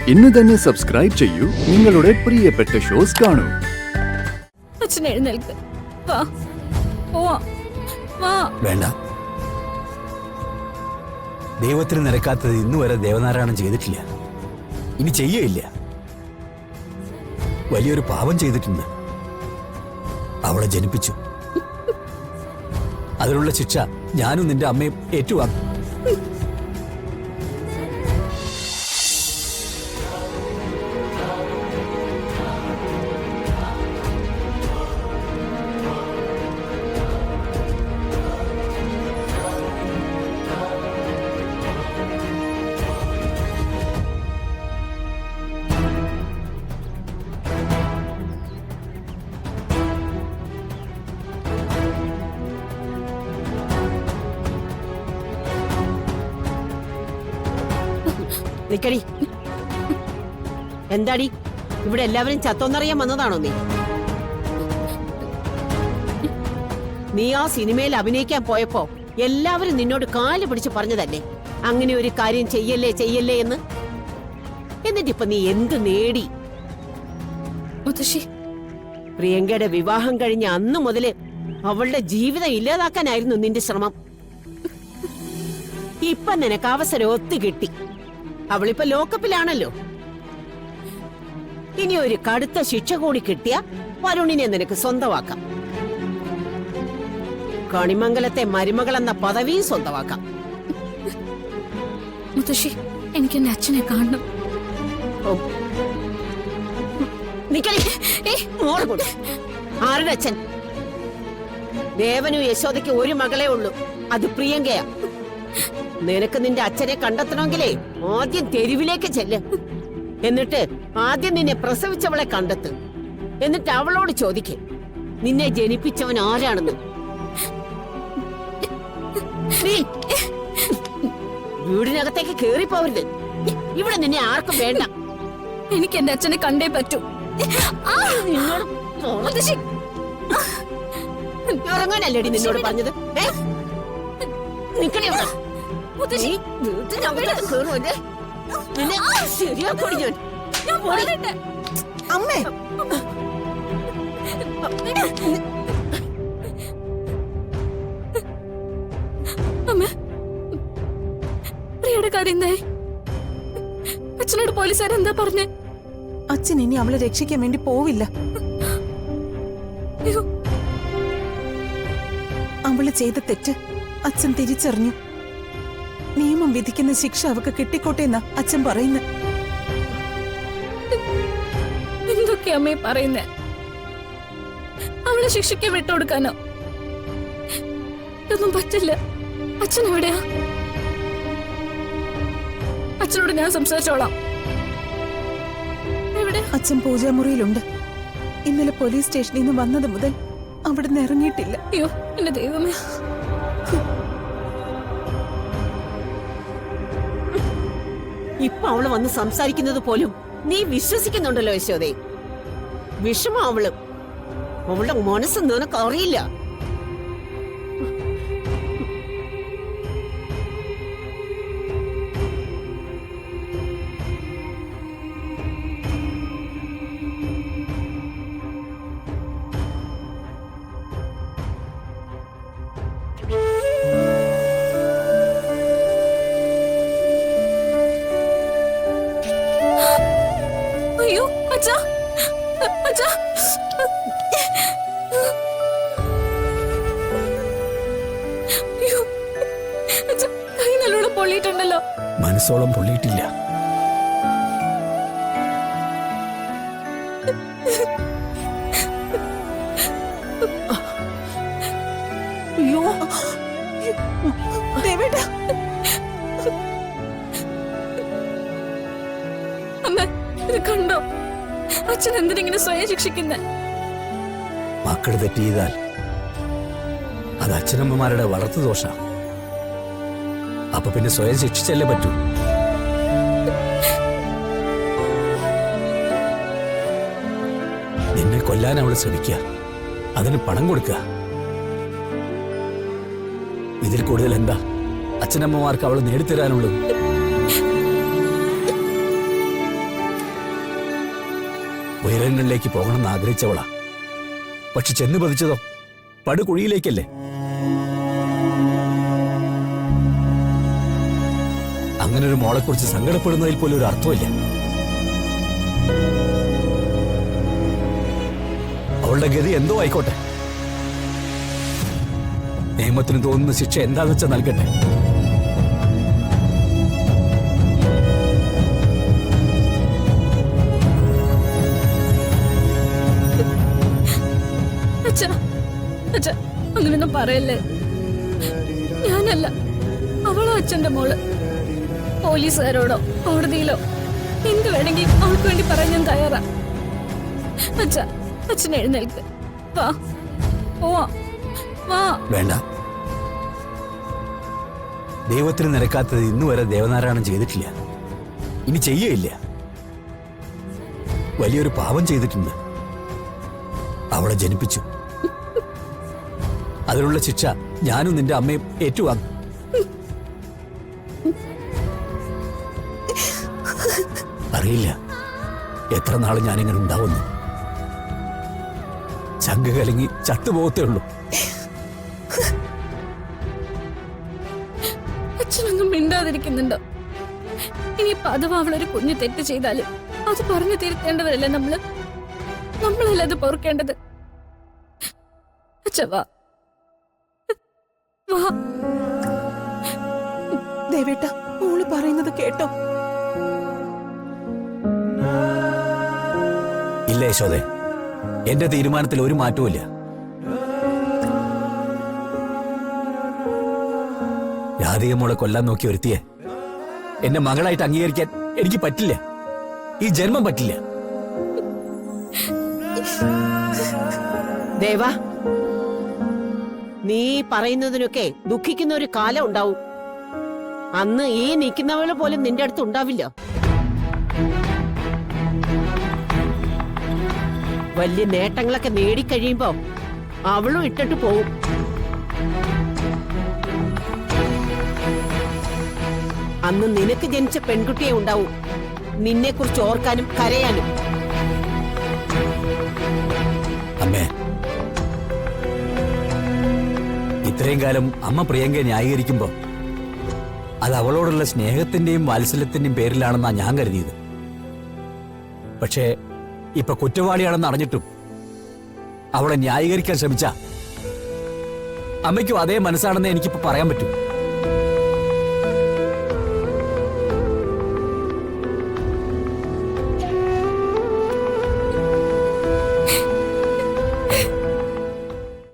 ഇന്ന് തന്നെ സബ്സ്ക്രൈബ് ചെയ്യൂ, നിങ്ങളുടെ പ്രിയപ്പെട്ട ഷോസ് കാണൂ. അച്ഛൻ എഴുന്നേൽക്ക്. വേണ്ട. ദൈവത്തിന് നിരക്കാത്തത് ഇന്നുവരെ ദേവനാരായണൻ ചെയ്തിട്ടില്ല, ഇനി ചെയ്യയില്ല. വലിയൊരു പാപം ചെയ്തിട്ടുണ്ട്. അവളെ ജനിപ്പിച്ചു. അതിനുള്ള ശിക്ഷ ഞാനും നിന്റെ അമ്മയും ഏറ്റുവാങ്ങും. നിക്കടി. എന്താടി ഇവിടെ എല്ലാവരും ചത്തോന്നറിയാൻ വന്നതാണോ നീ ആ സിനിമയിൽ അഭിനയിക്കാൻ പോയപ്പോ എല്ലാവരും നിന്നോട് കാല് പിടിച്ച് പറഞ്ഞതല്ലേ അങ്ങനെ ഒരു കാര്യം ചെയ്യല്ലേ ചെയ്യല്ലേ എന്ന്? എന്നിട്ടിപ്പൊ നീ എന്ത് നേടി? പ്രിയങ്കയുടെ വിവാഹം കഴിഞ്ഞ അന്ന് മുതല് അവളുടെ ജീവിതം ഇല്ലാതാക്കാനായിരുന്നു നിന്റെ ശ്രമം. ഇപ്പൊ നിനക്ക് അവസരം ഒത്തു കിട്ടി. അവളിപ്പോ ലോക്കപ്പിലാണല്ലോ. ഇനി ഒരു കടുത്ത ശിക്ഷ കൂടി കിട്ടിയ വരുണിനെ നിനക്ക് സ്വന്തമാക്കാം. കണിമംഗലത്തെ മരുമകളെന്ന പദവിയും സ്വന്തമാക്കാം. മുത്തശ്ശി, എനിക്ക് എന്റെ അച്ഛനെ കാണണം. ആരുടെ അച്ഛൻ? ദേവനും യശോദയ്ക്ക് ഒരു മകളെ ഉള്ളൂ, അത് പ്രിയങ്കയാ. നിനക്ക് നിന്റെ അച്ഛനെ കണ്ടെത്തണമെങ്കിലേ ആദ്യം തെരുവിലേക്ക് ചെല്ല്. എന്നിട്ട് ആദ്യം നിന്നെ പ്രസവിച്ചവളെ കണ്ടെത്ത്. എന്നിട്ട് അവളോട് ചോദിക്കേ നിന്നെ ജനിപ്പിച്ചവൻ ആരാണെന്ന്. വീടിനകത്തേക്ക് കേറിപ്പോവരുത്. ഇവിടെ നിന്നെ ആർക്കും വേണ്ട. എനിക്ക് എന്റെ അച്ഛനെ കണ്ടേ പറ്റൂ. ഇറങ്ങാനല്ലേടി നിന്നോട് പറഞ്ഞത്? നിക്കണേ ശരിയാക്കോടി ഞാൻ. അമ്മേ, പ്രിയയുടെ കാര്യം എന്തായി? അച്ഛനോട് പോലീസുകാരെന്താ പറഞ്ഞേ? അച്ഛൻ ഇനി അവളെ രക്ഷിക്കാൻ വേണ്ടി പോവില്ല. അവള് ചെയ്ത തെറ്റ് അച്ഛൻ തിരിച്ചറിഞ്ഞു. നിയമം വിധിക്കുന്ന ശിക്ഷ അവക്ക് കിട്ടിക്കോട്ടെ എന്നാ അച്ഛൻ പറയുന്നത്. എന്തൊക്കെയാ അമ്മേ പറയുന്നേ? അവളെ ശിക്ഷയ്ക്ക് വിട്ടുകൊടുക്കാനോ? ഇതൊന്നും പറ്റില്ല. അച്ഛൻ എവിടെയാ? അച്ഛനോട് ഞാൻ സംസാരിച്ചോളാം. എവിടെ? അച്ഛൻ പൂജാമുറിയിലുണ്ട്. ഇന്നലെ പോലീസ് സ്റ്റേഷനിൽ നിന്ന് വന്നത് മുതൽ അവിടുന്ന് ഇറങ്ങിയിട്ടില്ല. അയ്യോ എന്റെ ദൈവമേ. ഇപ്പൊ അവള് വന്ന് സംസാരിക്കുന്നത് പോലും നീ വിശ്വസിക്കുന്നുണ്ടല്ലോ യശോദേ. വിഷമം അവളുടെ മനസ്സ് നിനക്ക് അറിയില്ല. അയ്യോ അച്ഛാ, അച്ഛാ. അയ്യോ അച്ഛാ, കൈ നല്ലോണം പൊള്ളിയിട്ടുണ്ടല്ലോ. മനസ്സോളം പൊള്ളിയിട്ടില്ല. അയ്യോ ദേവേട്ടാ. അമ്മ ഇത് കണ്ടോ? അച്ഛൻ എന്തിനിങ്ങനെ സ്വയം ശിക്ഷിക്കുന്നെ? മക്കൾ തെറ്റ് ചെയ്താൽ അത് അച്ഛനമ്മമാരുടെ വളർത്തു ദോഷ. അപ്പൊ പിന്നെ സ്വയം ശിക്ഷിച്ചല്ലേ പറ്റൂ. നിന്നെ കൊല്ലാൻ അവള് ശ്രമിക്കുക, അതിന് പണം കൊടുക്കുക. ഇതിൽ കൂടുതൽ എന്താ അച്ഛനമ്മമാർക്ക് അവൾ നേടിത്തരാനുള്ളത്? ഉയരങ്ങളിലേക്ക് പോകണമെന്ന് ആഗ്രഹിച്ചവളാ. പക്ഷെ ചെന്ന് പതിച്ചതോ പടുകുഴിയിലേക്കല്ലേ. അങ്ങനെ ഒരു മോളെക്കുറിച്ച് സങ്കടപ്പെടുന്നതിൽ പോലും ഒരു അർത്ഥമില്ല. അവളുടെ ഗതി എന്തോ ആയിക്കോട്ടെ. നിയമത്തിന് തോന്നുന്ന ശിക്ഷ എന്താന്ന് വെച്ചാൽ നൽകട്ടെ. അച്ഛാ അങ്ങനൊന്നും പറയല്ലേ. ഞാനല്ല, അവളോ അച്ഛന്റെ മോള്. പോലീസുകാരോടോ കോടതിയിലോ എന്ത് വേണമെങ്കിൽ അവൾക്ക് വേണ്ടി പറയാൻ ഞാൻ തയ്യാറാ. അച്ഛാ, അച്ഛൻ എഴുന്നേൽക്ക്. വാ പോവാ, വാ. വേണ്ട. ദൈവത്തിന് നിരക്കാത്തത് ഇന്നുവരെ ദേവനാരായണൻ ചെയ്തിട്ടില്ല, ഇനി ചെയ്യയില്ല. വലിയൊരു പാപം ചെയ്തിട്ടുണ്ട്. അവളെ ജനിപ്പിച്ചു. അതിനുള്ള ശിക്ഷ ഞാനും നിന്റെ അമ്മയും ഏറ്റുവാങ്ങും. അറിയില്ല എത്ര നാള് ഞാനിങ്ങനെ ഉണ്ടാവുന്നു. ചങ്ക് കലങ്ങി ചത്തുപോകത്തേ ഉള്ളൂ. അച്ഛനൊന്നും മിണ്ടാതിരിക്കുന്നുണ്ടോ? ഇനിയിപ്പോ അഥവാ അവളൊരു കുഞ്ഞു തെറ്റ് ചെയ്താലും അത് പറഞ്ഞു തിരുത്തേണ്ടവരല്ലേ നമ്മളല്ലേ അത് പൊറുക്കേണ്ടത്. അച്ഛ വാ, വാ. ദേവേട്ട, മോള് പറയുന്നത് കേട്ടോ? ഇല്ല യശോദേ, എന്റെ തീരുമാനത്തിൽ ഒരു മാറ്റവും ഇല്ല. രാധിക മോളെ കൊല്ലാൻ നോക്കി ഒരുത്തിയെ എന്നെ മകളായിട്ട് അംഗീകരിക്കാൻ എനിക്ക് പറ്റില്ല. ഈ ജന്മം പറ്റില്ല. ദേവാ, നീ പറയുന്നതിനൊക്കെ ദുഃഖിക്കുന്ന ഒരു കാലം ഉണ്ടാവും. അന്ന് ഈ നിൽക്കുന്നവള് പോലും നിന്റെ അടുത്ത് ഉണ്ടാവില്ല. വലിയ നേട്ടങ്ങളൊക്കെ നേടിക്കഴിയുമ്പോ അവളും ഇട്ടിട്ട് പോവും. അന്ന് നിനക്ക് ജനിച്ച പെൺകുട്ടിയെ ഉണ്ടാവും നിന്നെ കുറിച്ച് ഓർക്കാനും കരയാനും. അമ്മേ, ഇത്രയും കാലം അമ്മ പ്രിയങ്കയെ ന്യായീകരിക്കുമ്പോ അത് അവളോടുള്ള സ്നേഹത്തിന്റെയും വാത്സല്യത്തിന്റെയും പേരിലാണെന്നാ ഞാൻ കരുതിയത്. പക്ഷേ ഇപ്പൊ കുറ്റവാളിയാണെന്ന് അറിഞ്ഞിട്ടും അവളെ ന്യായീകരിക്കാൻ ശ്രമിച്ച അമ്മയ്ക്കും അതേ മനസ്സാണെന്ന് എനിക്കിപ്പോ പറയാൻ പറ്റും.